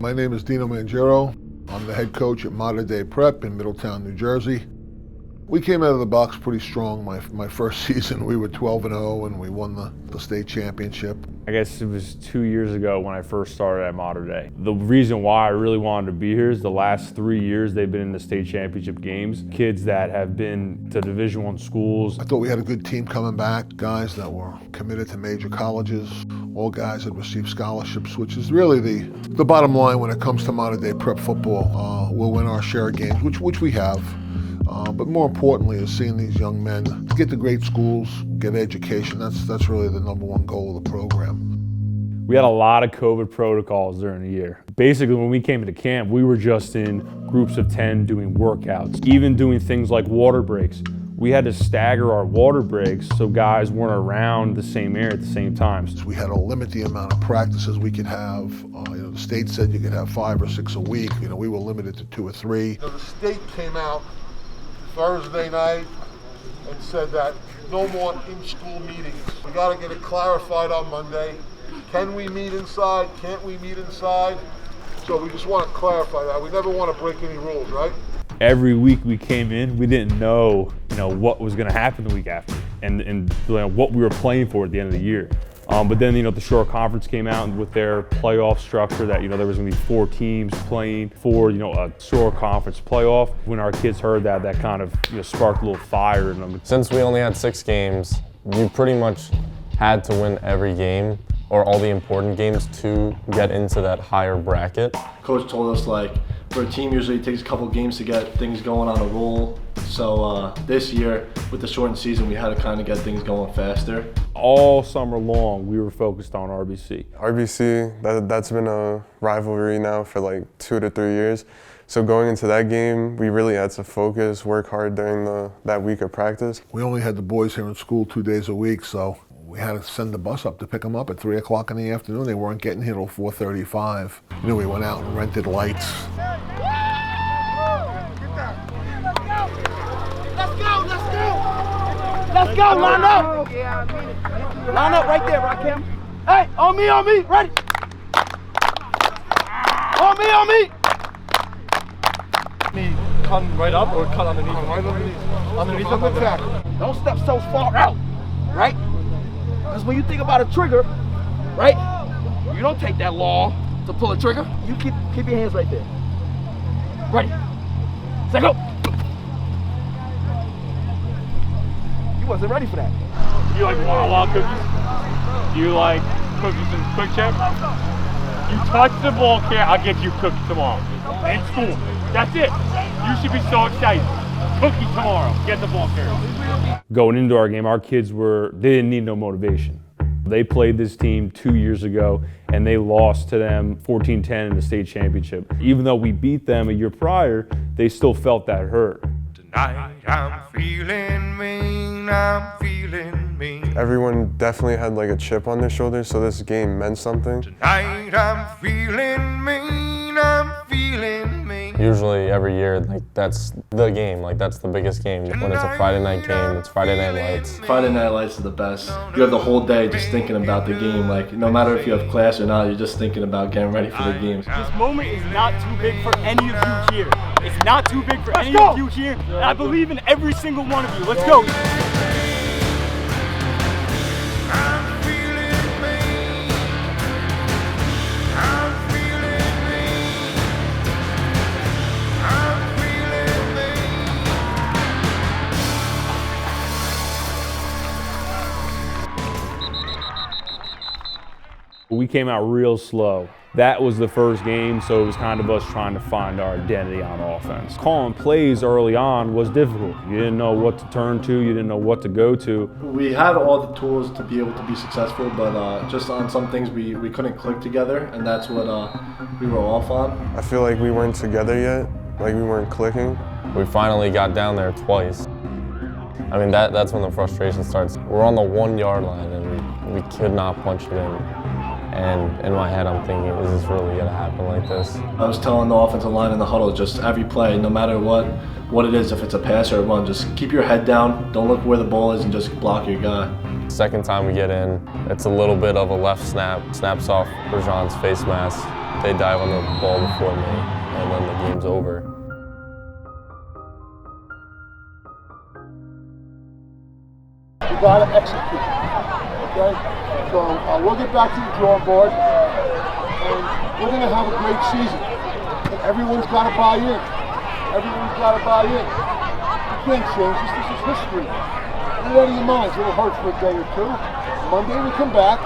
My name is Dino Mangiero. I'm the head coach at Modern Day Prep in Middletown, New Jersey. We came out of the box pretty strong. My first season, we were 12-0 and we won the state championship. I guess it was 2 years ago when I first started at Modern Day. The reason why I really wanted to be here is the last 3 years they've been in the state championship games. Kids that have been to Division I schools. I thought we had a good team coming back, guys that were committed to major colleges, all guys that received scholarships, which is really the bottom line when it comes to Modern Day Prep football. We'll win our share of games, which we have. But more importantly is seeing these young men get to great schools, get education. That's really the number one goal of the program. We had a lot of COVID protocols during the year. Basically, when we came into camp, we were just in groups of 10 doing workouts, even doing things like water breaks. We had to stagger our water breaks so guys weren't around the same area at the same time. We had to limit the amount of practices we could have. The state said you could have 5 or 6 a week. We were limited to 2 or 3. The state came out Thursday night and said that no more in-school meetings. We got to get it clarified on Monday. Can we meet inside? Can't we meet inside? So we just want to clarify that. We never want to break any rules, right? Every week we came in, we didn't know, what was going to happen the week after and what we were playing for at the end of the year. But then, the Shore Conference came out with their playoff structure that, there was going to be 4 teams playing for, a Shore Conference playoff. When our kids heard that, that kind of sparked a little fire in them. Since we only had 6 games, we pretty much had to win every game or all the important games to get into that higher bracket. Coach told us for a team usually it takes a couple games to get things going on a roll. So this year with the shortened season we had to kind of get things going faster. All summer long we were focused on RBC. RBC, that's been a rivalry now for 2 to 3 years. So going into that game, we really had to focus, work hard during that week of practice. We only had the boys here in school 2 days a week, so we had to send the bus up to pick them up at 3 o'clock in the afternoon. They weren't getting here till 4:35. We went out and rented lights. Let's go, line up! Line up right there, Rakim. Hey, on me, ready? On me! Me come right up or cut underneath? Right underneath the tackle. Don't step so far out, right? Because when you think about a trigger, right? You don't take that long to pull a trigger. You keep your hands right there. Ready? Set, go! You wasn't ready for that. You like Wawa cookies? You like cookies and Quick Check? You touch the ball, I'll get you cookies tomorrow. In school. That's it. You should be so excited. Cookies tomorrow. Get the ball carrier. Going into our game, our kids they didn't need no motivation. They played this team 2 years ago and they lost to them 14-10 in the state championship. Even though we beat them a year prior, they still felt that hurt. Tonight I'm feeling mean, I'm feeling mean. Everyone definitely had a chip on their shoulder, so this game meant something. Tonight I'm feeling mean, I'm feeling mean. Usually every year, that's the game, that's the biggest game. When it's a Friday night game, it's Friday Night Lights. Friday Night Lights is the best. You have the whole day just thinking about the game. No matter if you have class or not, you're just thinking about getting ready for the game. This moment is not too big for any of you here. It's not too big for any of you here. And I believe in every single one of you. Let's go. We came out real slow. That was the first game, so it was kind of us trying to find our identity on offense. Calling plays early on was difficult. You didn't know what to turn to, you didn't know what to go to. We had all the tools to be able to be successful, but just on some things we couldn't click together, and that's what we were off on. I feel like we weren't together yet, we weren't clicking. We finally got down there twice. I mean, that's when the frustration starts. We're on the 1 yard line and we could not punch it in. And in my head, I'm thinking, is this really gonna happen like this? I was telling the offensive line in the huddle, just every play, no matter what it is, if it's a pass or a run, just keep your head down, don't look where the ball is, and just block your guy. Second time we get in, it's a little bit of a left snap, snaps off Rajan's face mask. they dive on the ball before me, and then the game's over. You gotta execute, okay? So we'll get back to the drawing board, and we're gonna have a great season. Everyone's gotta buy in. Everyone's gotta buy in. You can't change this. This is history. Get it out of your minds. It'll hurt for a day or two. Monday we come back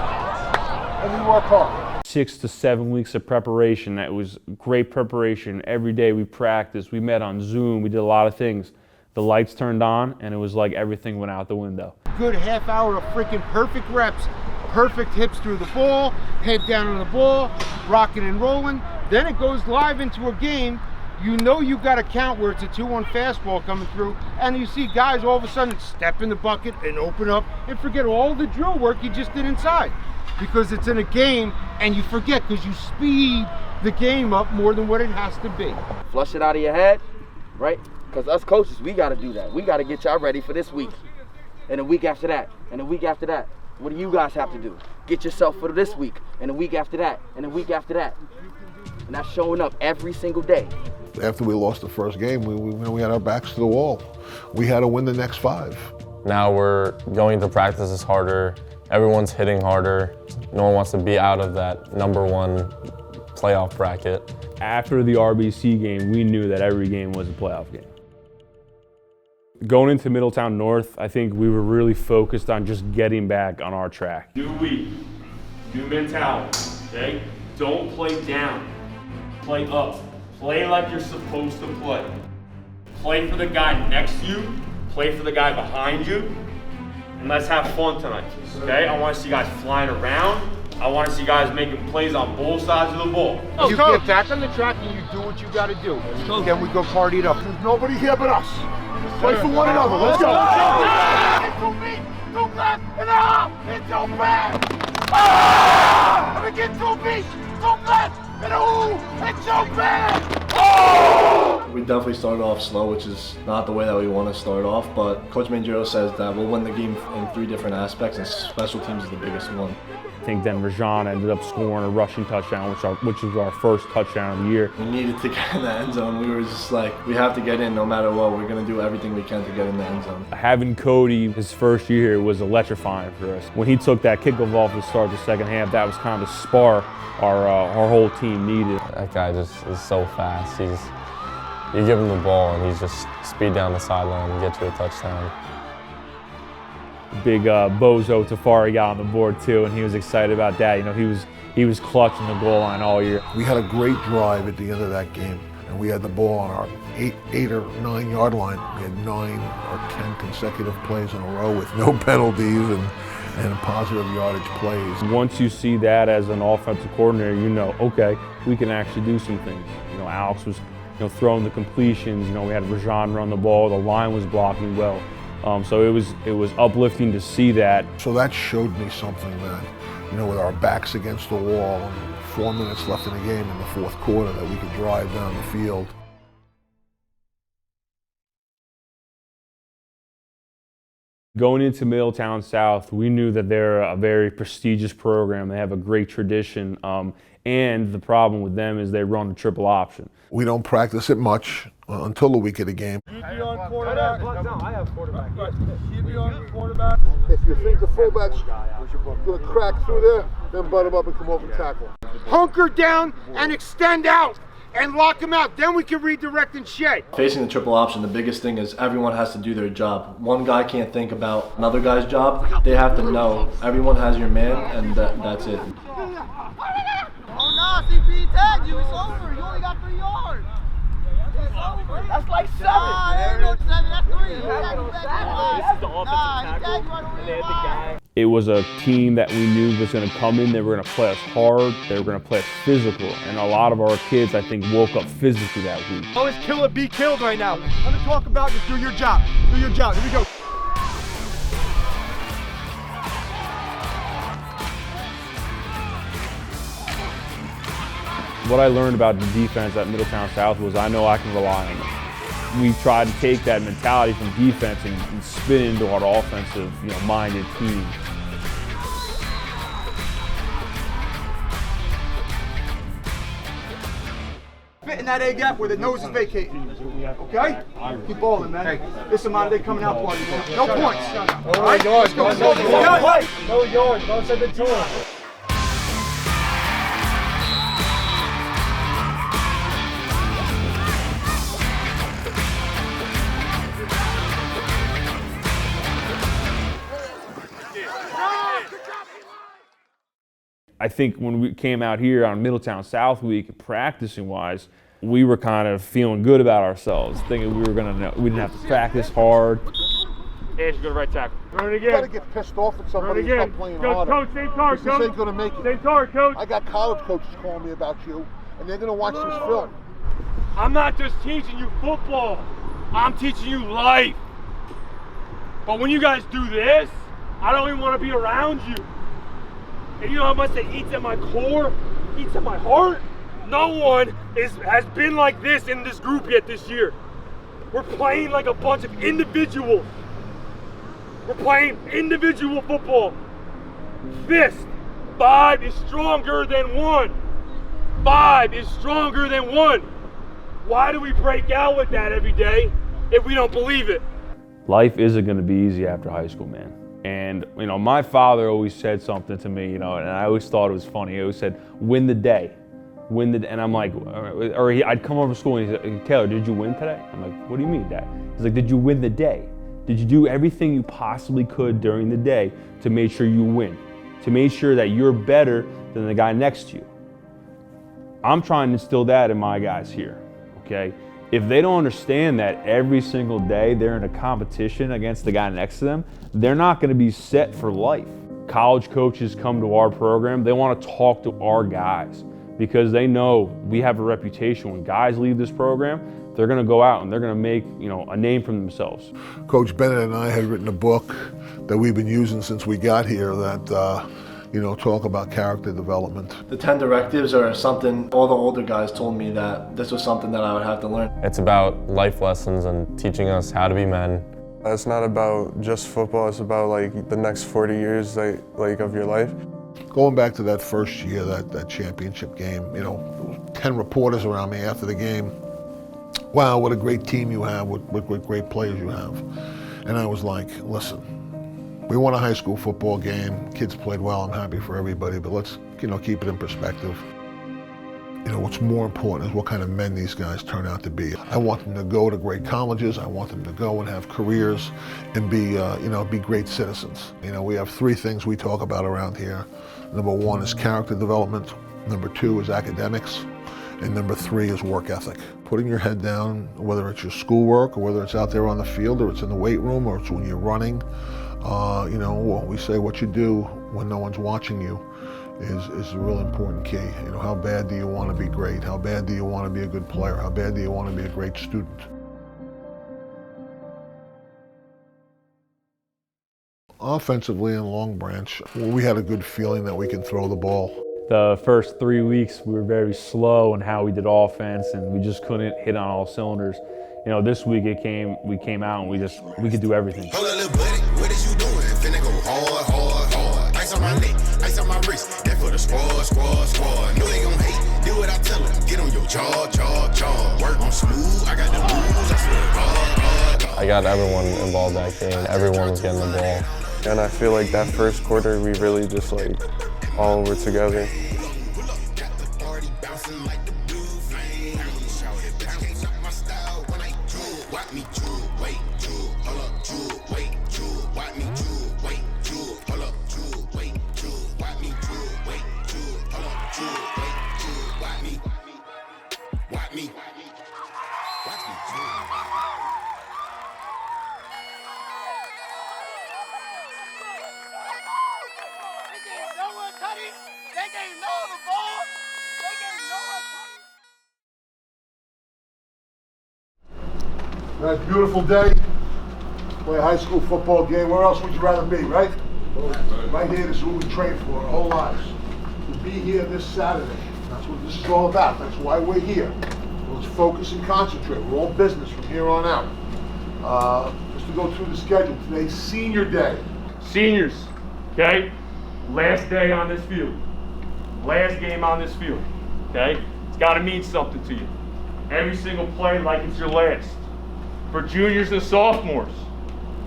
and we work hard. 6 to 7 weeks of preparation. That was great preparation. Every day we practiced. We met on Zoom. We did a lot of things. The lights turned on, and it was like everything went out the window. Good half hour of freaking perfect reps, perfect hips through the ball, head down on the ball, rocking and rolling. Then it goes live into a game. You know you got a count where it's a 2-1 fastball coming through, and you see guys all of a sudden step in the bucket and open up and forget all the drill work you just did inside. Because it's in a game and you forget because you speed the game up more than what it has to be. Flush it out of your head, right? Because us coaches, we got to do that. We got to get y'all ready for this week. And the week after that, and the week after that. What do you guys have to do? Get yourself for this week, and the week after that, and the week after that. And that's showing up every single day. After we lost the first game, we had our backs to the wall. We had to win the next 5. Now we're going to practices harder. Everyone's hitting harder. No one wants to be out of that #1 playoff bracket. After the RBC game, we knew that every game was a playoff game. Going into Middletown North, I think we were really focused on just getting back on our track. New week, new mentality, okay? Don't play down, play up. Play like you're supposed to play. Play for the guy next to you, play for the guy behind you, and let's have fun tonight, okay? I want to see guys flying around. I want to see guys making plays on both sides of the ball. You get back on the track and you do what you got to do. Then we go party it up. There's nobody here but us. Play for one another. Let's go. Into me, to left, and up, into back. Ah! Let me get to me, to left, and into back. We definitely started off slow, which is not the way that we want to start off, but Coach Mangiero says that we'll win the game in 3 different aspects, and special teams is the biggest one. I think then Rajan ended up scoring a rushing touchdown, which was our first touchdown of the year. We needed to get in the end zone. We were just like, we have to get in no matter what. We're going to do everything we can to get in the end zone. Having Cody his first year here was electrifying for us. When he took that kickoff off to start the second half, that was kind of the spark our whole team needed. That guy just is so fast. You give him the ball and he's just speed down the sideline and get you a touchdown. Big Bozo Tafari got on the board too, and he was excited about that. You know, he was clutching the goal line all year. We had a great drive at the end of that game, and we had the ball on our 8 or 9 yard line. We had 9 or 10 consecutive plays in a row with no penalties and positive yardage plays. Once you see that as an offensive coordinator, you know, okay, we can actually do some things. You know, Alex was, throwing the completions. You know, we had Rajan run the ball. The line was blocking well. So it was uplifting to see that. So that showed me something that, with our backs against the wall and 4 minutes left in the game in the fourth quarter, that we could drive down the field. Going into Middletown South, we knew that they're a very prestigious program. They have a great tradition. And the problem with them is they run a triple option. We don't practice it much until the week of the game. You'd be on quarterback. I have quarterback. You'd be on quarterback. If you think the fullback's going to crack through there, then butt him up and come over and tackle. Hunker down and extend out and lock him out. Then we can redirect and shed. Facing the triple option, the biggest thing is everyone has to do their job. One guy can't think about another guy's job. They have to know everyone has your man, and that's it. Oh no, CP tagged you, it's over. You only got 3 yards. That's like 7. Nah, ain't no 7, that's 3. This is the offensive tackle. It was a team that we knew was going to come in. They were going to play us hard. They were going to play us physical. And a lot of our kids, I think, woke up physically that week. Oh, it's kill or be killed right now. I'm going to talk about just do your job. Do your job. Here we go. What I learned about the defense at Middletown South was I know I can rely on them. We tried to take that mentality from defense and spin it into our offensive, minded team. in that A gap where the nose is vacated. Okay? Keep balling, man. Listen, man, they're coming out party. No points. All right? Let's go. No yards. Don't send it to him. I think when we came out here on Middletown South Week, practicing wise, we were kind of feeling good about ourselves, thinking we didn't have to practice hard. Ash, go to right tackle. Run it You gotta again. get pissed off at somebody Run who's again. not playing Coach, harder. same target, This coach. ain't gonna make it. Same target, coach. I got college coaches calling me about you, and they're gonna watch this film. I'm not just teaching you football. I'm teaching you life. But when you guys do this, I don't even want to be around you. And you know how much that eats at my core, eats at my heart? No one has been like this in this group yet this year. We're playing like a bunch of individuals. We're playing individual football. Fist. 5 is stronger than 1. 5 is stronger than 1. Why do we break out with that every day if we don't believe it? Life isn't going to be easy after high school, man. And, you know, my father always said something to me, you know, and I always thought it was funny. He always said, win the day. Win the day. And I'm like, I'd come over to school and he'd say, Taylor, did you win today? I'm like, what do you mean, Dad? He's like, did you win the day? Did you do everything you possibly could during the day to make sure you win? To make sure that you're better than the guy next to you? I'm trying to instill that in my guys here, okay? If they don't understand that every single day they're in a competition against the guy next to them, they're not going to be set for life. College coaches come to our program, they want to talk to our guys because they know we have a reputation. When guys leave this program, they're going to go out and they're going to make, you know, a name for themselves. Coach Bennett and I had written a book that we've been using since we got here that, you know, talk about character development. The 10 directives are something all the older guys told me that this was something that I would have to learn. It's about life lessons and teaching us how to be men. It's not about just football, it's about like the next 40 years like of your life. Going back to that first year, that championship game, you know, 10 reporters around me after the game. Wow, what a great team you have, what great players you have. And I was like, listen, we won a high school football game. Kids played well. I'm happy for everybody, but let's, you know, keep it in perspective. You know, what's more important is what kind of men these guys turn out to be. I want them to go to great colleges. I want them to go and have careers and be, you know, be great citizens. You know, we have 3 things we talk about around here. Number 1 is character development. Number 2 is academics. And number 3 is work ethic. Putting your head down, whether it's your schoolwork or whether it's out there on the field or it's in the weight room or it's when you're running. You know, we say what you do when no one's watching you is a real important key. You know, how bad do you want to be great? How bad do you want to be a good player? How bad do you want to be a great student? Offensively in Long Branch, we had a good feeling that we can throw the ball. The first 3 weeks, we were very slow in how we did offense, and we just couldn't hit on all cylinders. You know, this week we came out and we could do everything. Hold up, little buddy, what is you doing? Finna go hard, hard, hard. Ice on my neck, ice on my wrist. That for the squad, squad, squad. Know they gon' hate, do what I tell them. Get on your jaw, jaw, jaw. Work on smooth, I got the moves, I swear, God. I got everyone involved that game. Everyone was getting the ball. And I feel like that first quarter, we really just like all were together. Nice, beautiful day. Play a high school football game. Where else would you rather be, right? Right here, this is what we train for our whole lives. To be here this Saturday. That's what this is all about. That's why we're here. Let's focus and concentrate. We're all business from here on out. Just to go through the schedule. Today's senior day. Seniors, okay? Last day on this field. Last game on this field, okay? It's got to mean something to you. every single play like it's your last. For juniors and sophomores,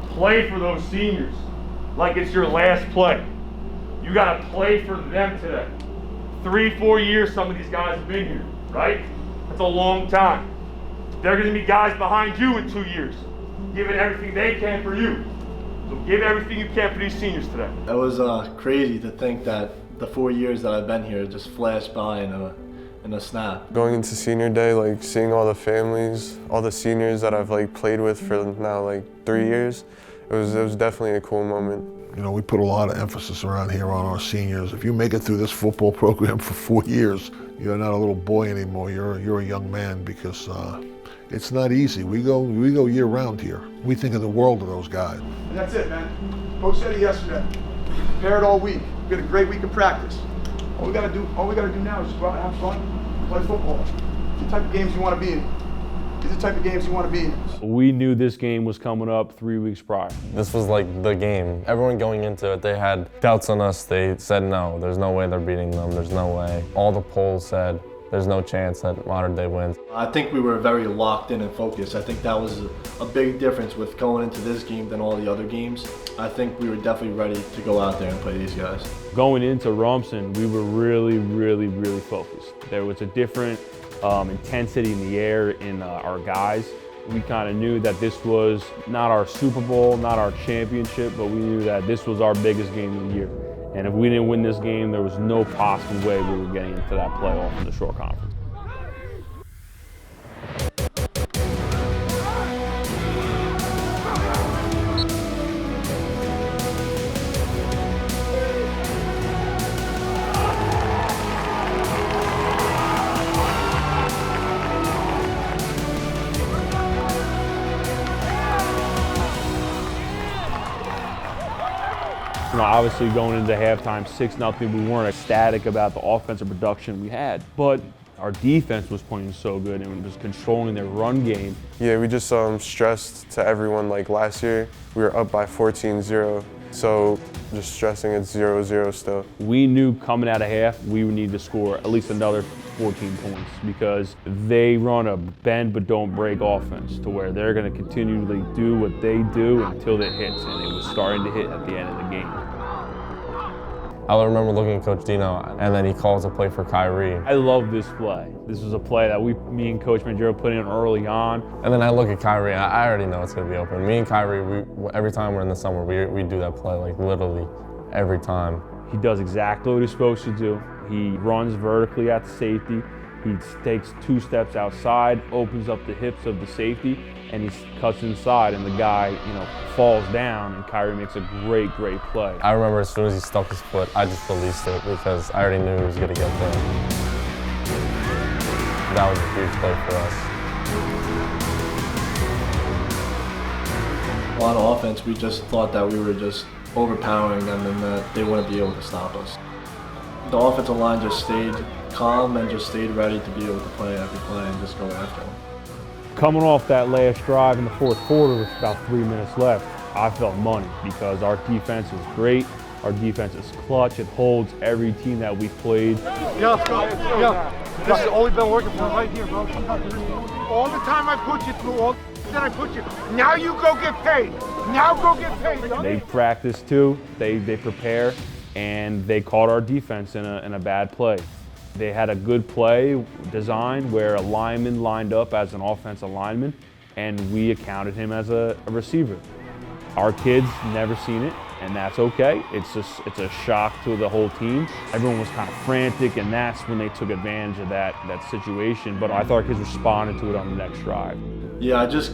play for those seniors like it's your last play. You gotta play for them today. 3-4 years some of these guys have been here, right? That's a long time. They're gonna be guys behind you in 2 years, giving everything they can for you. So give everything you can for these seniors today. It was crazy to think that the 4 years that I've been here just flashed by in a snap. Going into senior day, like seeing all the families, all the seniors that I've like played with for now like 3 years, it was definitely a cool moment. You know, we put a lot of emphasis around here on our seniors. If you make it through this football program for 4 years, you're not a little boy anymore. You're a young man, because it's not easy. We go year round here. We think of the world of those guys. And that's it, man. Coach said it yesterday. We prepared all week. We had a great week of practice. All we gotta do now is just go out and have fun, play football. It's the type of games you want to be in. These are the type of games you want to be in. We knew this game was coming up 3 weeks prior. This was like the game. Everyone going into it, they had doubts on us. They said no, there's no way they're beating them, there's no way. All the polls said there's no chance that Modern Day wins. I think we were very locked in and focused. I think that was a big difference with going into this game than all the other games. I think we were definitely ready to go out there and play these guys. Going into Rumson, we were really focused. There was a different intensity in the air in our guys. We kind of knew that this was not our Super Bowl, not our championship, but we knew that this was our biggest game of the year. And if we didn't win this game, there was no possible way we were getting into that playoff in the Shore Conference. You know, obviously going into halftime 6-0, we weren't ecstatic about the offensive production we had, but our defense was playing so good and was controlling their run game. Yeah, we just stressed to everyone like last year. We were up by 14-0, so just stressing it's 0-0 still. We knew coming out of half we would need to score at least another 14 points, because they run a bend but don't break offense to where they're going to continually do what they do until it hits, and it was starting to hit at the end of the game. I remember looking at Coach Dino, and then he calls a play for Kyrie. I love this play. This was a play that me and Coach Mangiero put in early on. And then I look at Kyrie, and I already know it's going to be open. Me and Kyrie, every time we're in the summer, we do that play, like literally every time. He does exactly what he's supposed to do. He runs vertically at the safety. He takes 2 steps outside, opens up the hips of the safety, and he cuts inside, and the guy, falls down, and Kyrie makes a great play. I remember as soon as he stuck his foot, I just released it because I already knew he was going to get there. That was a huge play for us. On offense, we just thought that we were just overpowering them and that they wouldn't be able to stop us. The offensive line just stayed calm and just stayed ready to be able to play every play and just go after them. Coming off that last drive in the fourth quarter with about 3 minutes left, I felt money, because our defense is great. Our defense is clutch. It holds every team that we played. Yo, this has all we've been working for right here, bro. All the time I put you through, all that I put you. Now you go get paid. Now go get paid. They practice too. They prepare, and they caught our defense in a bad play. They had a good play design where a lineman lined up as an offensive lineman, and we accounted him as a receiver. Our kids never seen it, and that's okay. It's a shock to the whole team. Everyone was kind of frantic, and that's when they took advantage of that situation. But I thought our kids responded to it on the next drive. Yeah, I just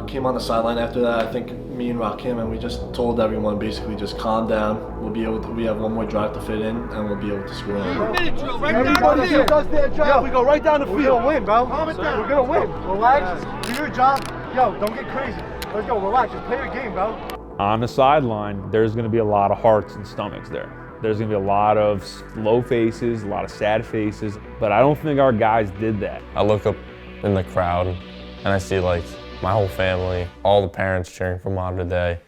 came on the sideline after that. I think me and Rakim, and we just told everyone basically just calm down. We have one more drive to fit in, and we'll be able to score. Everybody does their job. We go right down the field. We're gonna win, bro. We're gonna win. Relax. Do your job. Yo, don't get crazy. Let's go. Relax. Just play your game, bro. On the sideline, there's going to be a lot of hearts and stomachs there. There's going to be a lot of slow faces, a lot of sad faces, but I don't think our guys did that. I look up in the crowd, and I see like my whole family, all the parents cheering for Modern Day,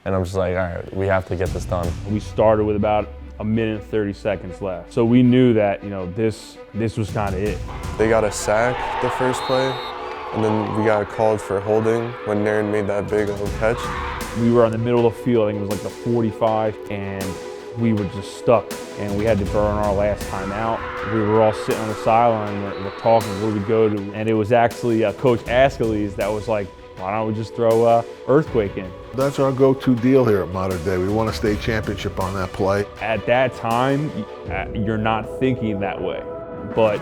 and I'm just like, all right, we have to get this done. We started with about a minute and 30 seconds left. So we knew that, you know, this was kind of it. They got a sack the first play, and then we got called for holding when Naren made that big catch. We were in the middle of the field, I think it was like the 45, and we were just stuck, and we had to burn our last time out. We were all sitting on the sideline, we're talking where we go to, and it was actually Coach Askeles that was like, why don't we just throw Earthquake in? That's our go-to deal here at Modern Day. We won a state championship on that play. At that time, you're not thinking that way. But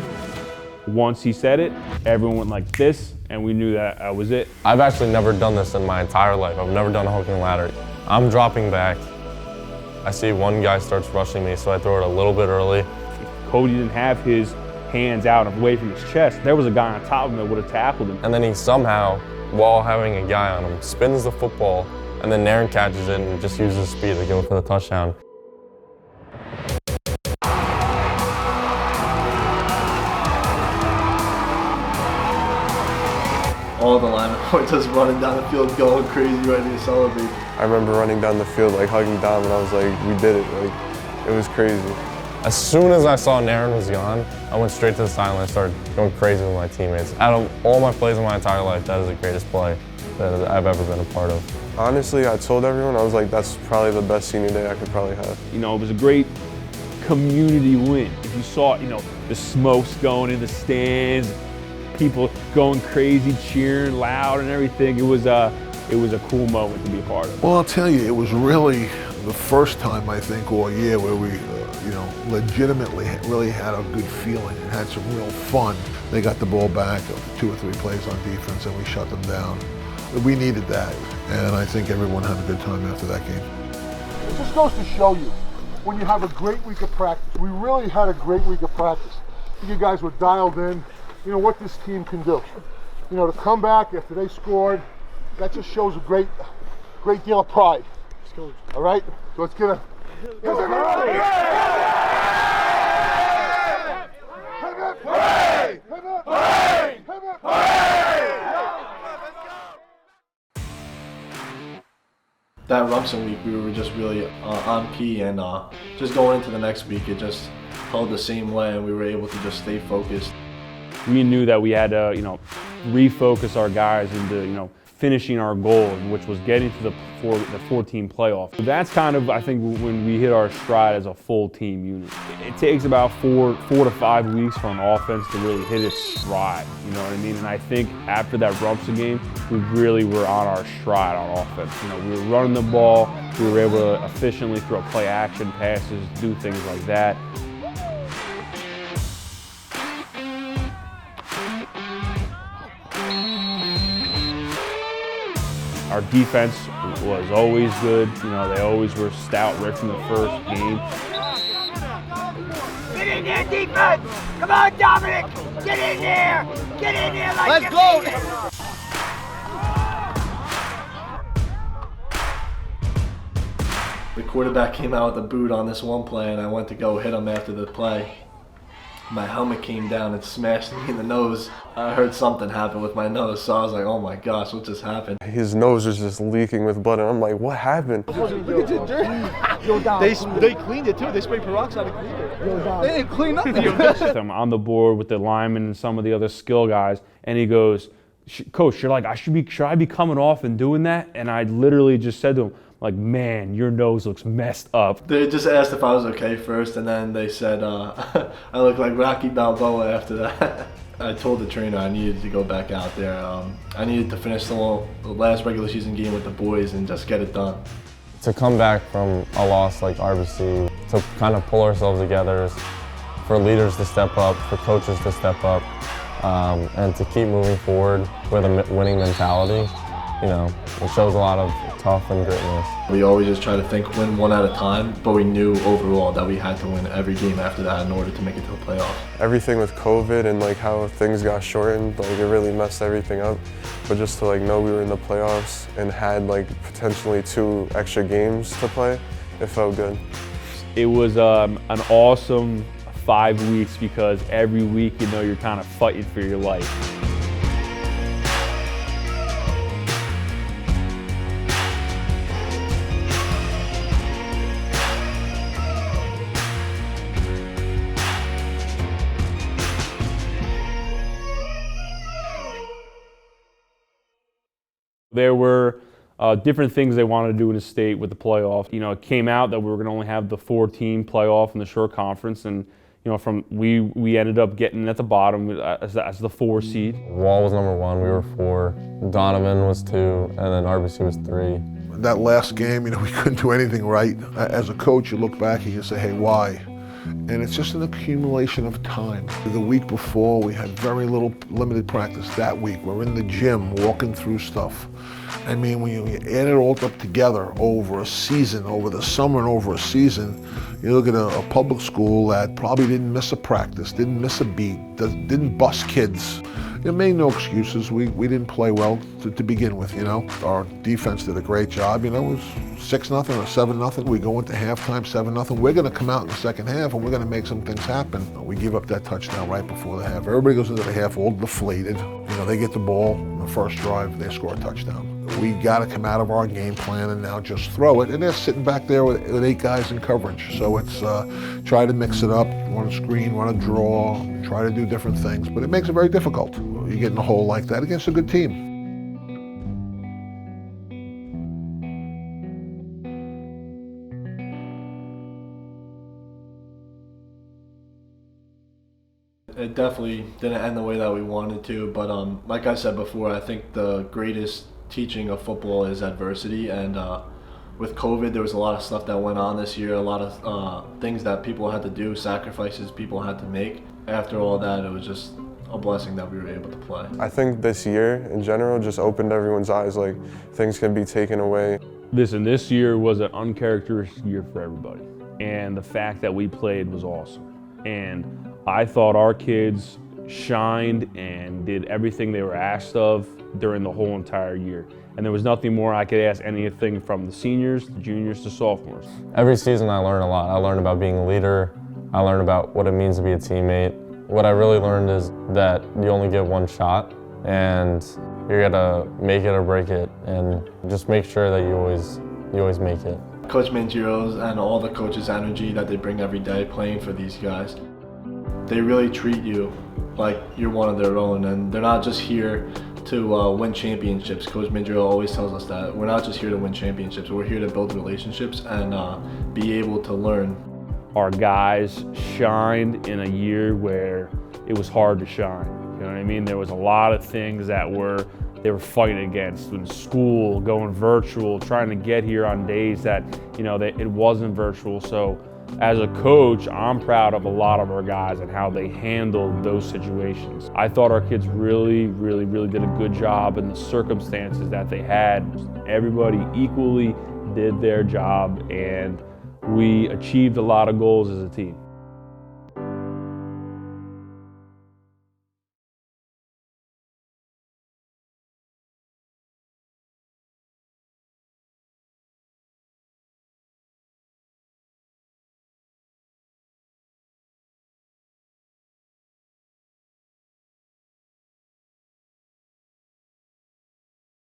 once he said it, everyone went like this, and we knew that was it. I've actually never done this in my entire life. I've never done a hook and ladder. I'm dropping back. I see one guy starts rushing me, so I throw it a little bit early. If Cody didn't have his hands out and away from his chest, there was a guy on top of him that would have tackled him. And then he somehow, while having a guy on him, spins the football, and then Naren catches it and just uses speed to go for the touchdown. All the linemen were just running down the field, going crazy, ready to celebrate. I remember running down the field, like hugging Dom, and I was like, we did it. Like, it was crazy. As soon as I saw Naren was gone, I went straight to the sideline and started going crazy with my teammates. Out of all my plays in my entire life, that is the greatest play that I've ever been a part of. Honestly, I told everyone, I was like, that's probably the best senior day I could probably have. You know, it was a great community win. If you saw, you know, the smokes going in the stands, people going crazy, cheering loud and everything, it was a cool moment to be a part of. Well, I'll tell you, it was really the first time, I think, all year where we, you know, legitimately really had a good feeling and had some real fun. They got the ball back, 2 or 3 plays on defense, and we shut them down. We needed that, and I think everyone had a good time after that game. It just goes to show you, when you have a great week of practice, we really had a great week of practice. You guys were dialed in, you know, what this team can do. You know, to come back after they scored, that just shows a great deal of pride. All right? So let's get a... That Rumson week, we were just really on key, and just going into the next week, it just held the same way, and we were able to just stay focused. We knew that we had to, you know, refocus our guys into, you know, finishing our goal, which was getting to the 14 playoff. So that's kind of, I think, when we hit our stride as a full team unit. It takes about 4 to 5 weeks for an offense to really hit its stride, you know what I mean? And I think after that Rumson game, we really were on our stride on offense. You know, we were running the ball, we were able to efficiently throw play action passes, do things like that. Our defense was always good. You know, they always were stout right from the first game. Get in there, defense! Come on, Dominic! Get in there! Get in there like Let's go! The quarterback came out with a boot on this one play, and I went to go hit him after the play. My helmet came down and smashed me in the nose. I heard something happen with my nose, so I was like, oh my gosh, what just happened? His nose was just leaking with blood, and I'm like, what happened? Look at this dirt. They cleaned it too. They sprayed peroxide and cleaned it. They didn't clean nothing. I'm on the board with the linemen and some of the other skill guys, and he goes, Coach, you're like, should I be coming off and doing that? And I literally just said to him, like, man, your nose looks messed up. They just asked if I was okay first, and then they said I look like Rocky Balboa after that. I told the trainer I needed to go back out there. I needed to finish the last regular season game with the boys and just get it done. To come back from a loss like RBC, to kind of pull ourselves together, for leaders to step up, for coaches to step up, and to keep moving forward with a winning mentality, you know, it shows a lot of tough and gritness. We always just try to think win one at a time, but we knew overall that we had to win every game after that in order to make it to the playoffs. Everything with COVID and like how things got shortened, like it really messed everything up. But just to like know we were in the playoffs and had like potentially 2 extra games to play, it felt good. It was an awesome 5 weeks because every week, you know, you're kind of fighting for your life. There were different things they wanted to do in the state with the playoff. You know, it came out that we were going to only have the 4-team playoff in the Shore Conference, and you know, we ended up getting at the bottom as the 4 seed. Wall was number 1, we were 4, Donovan was 2, and then RBC was 3. That last game, you know, we couldn't do anything right. As a coach, you look back and you say, hey, why? And it's just an accumulation of time. The week before, we had very limited practice. That week, we're in the gym walking through stuff. I mean, when you add it all up together over a season, over the summer and over a season, you look at a public school that probably didn't miss a practice, didn't miss a beat, didn't bust kids. It made no excuses. We didn't play well to begin with, you know. Our defense did a great job, you know. It was 6-0 or 7-0. We go into halftime 7-0. We're going to come out in the second half and we're going to make some things happen. We give up that touchdown right before the half. Everybody goes into the half all deflated. You know, they get the ball in the first drive, they score a touchdown. We got to come out of our game plan and now just throw it. And they're sitting back there with 8 guys in coverage. So it's try to mix it up, run a screen, run a draw, try to do different things. But it makes it very difficult. You get in a hole like that against a good team. It definitely didn't end the way that we wanted to, but like I said before, I think the greatest teaching of football is adversity, and with COVID there was a lot of stuff that went on this year, a lot of things that people had to do, sacrifices people had to make. After all that, it was just a blessing that we were able to play. I think this year in general just opened everyone's eyes, like things can be taken away. This year was an uncharacteristic year for everybody, and the fact that we played was awesome. And I thought our kids shined and did everything they were asked of during the whole entire year. And there was nothing more I could ask anything from the seniors, the juniors, to sophomores. Every season I learn a lot. I learned about being a leader. I learned about what it means to be a teammate. What I really learned is that you only get one shot and you gotta make it or break it, and just make sure that you always make it. Coach Mangiro's and all the coaches' energy that they bring every day playing for these guys, they really treat you like you're one of their own, and they're not just here to win championships. Coach Mandrill always tells us that we're not just here to win championships, we're here to build relationships and be able to learn. Our guys shined in a year where it was hard to shine. You know what I mean? There was a lot of things that they were fighting against in school, going virtual, trying to get here on days that, you know, it wasn't virtual. So as a coach, I'm proud of a lot of our guys and how they handled those situations. I thought our kids really did a good job in the circumstances that they had. Everybody equally did their job, and we achieved a lot of goals as a team.